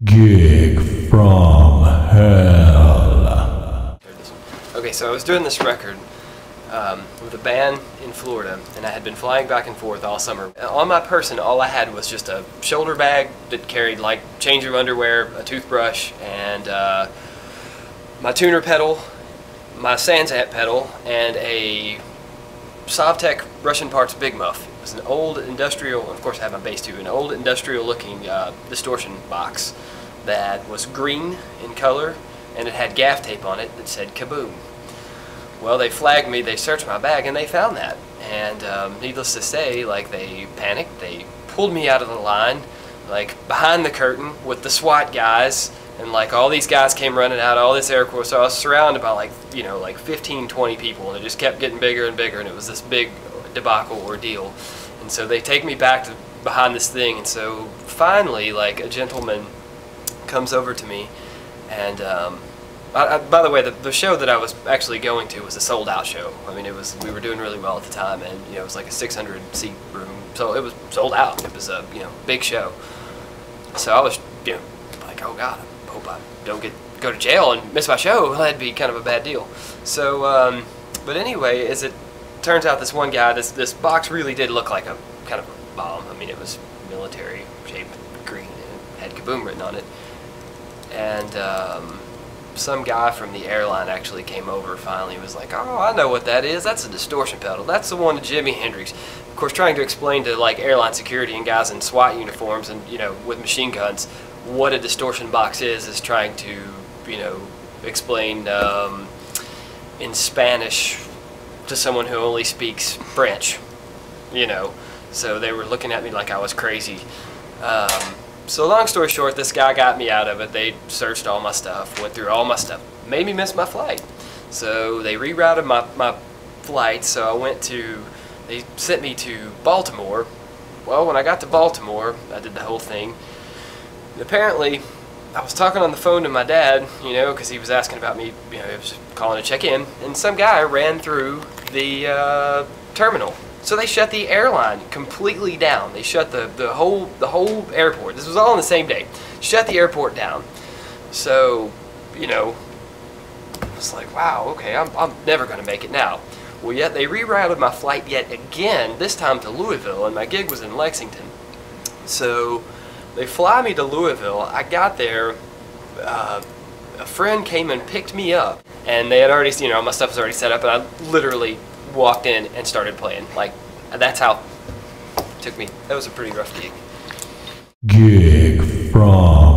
Gig from Hell. Okay, so I was doing this record with a band in Florida, and I had been flying back and forth all summer. On my person, all I had was just a shoulder bag that carried like change of underwear, a toothbrush, and my tuner pedal, my Sanzat pedal, and a Sovtek Russian Parts Big Muff. It was an old industrial, of course I have my bass too, an old industrial looking distortion box that was green in color, and it had gaff tape on it that said Kaboom. Well, they flagged me, they searched my bag, and they found that. And needless to say, like, they panicked, they pulled me out of the line, like behind the curtain with the SWAT guys, and like all these guys came running out, all this Air Corps, so I was surrounded by like 15, 20 people, and it just kept getting bigger and bigger, and it was this big debacle ordeal. And so they take me back to behind this thing, and so finally, like, a gentleman comes over to me, and by the way, the show that I was actually going to was a sold-out show. I mean, we were doing really well at the time, and it was like a 600-seat room, so it was sold out. It was a big show. So I was like, oh God, I hope I don't go to jail and miss my show. Well, that'd be kind of a bad deal. So, but anyway, as it turns out, this one guy, this box really did look like a kind of a bomb. I mean, it was military-shaped green, and it had Kaboom written on it. And some guy from the airline actually came over finally and was like, oh, I know what that is. That's a distortion pedal. That's the one to Jimi Hendrix. Of course, trying to explain to like airline security and guys in SWAT uniforms and with machine guns what a distortion box is trying to explain in Spanish to someone who only speaks French. So they were looking at me like I was crazy. So long story short, this guy got me out of it. They searched all my stuff, went through all my stuff, made me miss my flight. So they rerouted my flight, so they sent me to Baltimore. Well, when I got to Baltimore, I did the whole thing. And apparently, I was talking on the phone to my dad, because he was asking about me, he was calling to check in, and some guy ran through the terminal. So they shut the airline completely down. They shut the whole airport. This was all on the same day. Shut the airport down. So, I was like, wow, okay, I'm never going to make it now. Well, yet they rerouted my flight yet again, this time to Louisville, and my gig was in Lexington. So they fly me to Louisville. I got there. A friend came and picked me up, and they had already, my stuff was already set up, and I literally walked in and started playing. Like, that's how it took me. That was a pretty rough gig. Gig from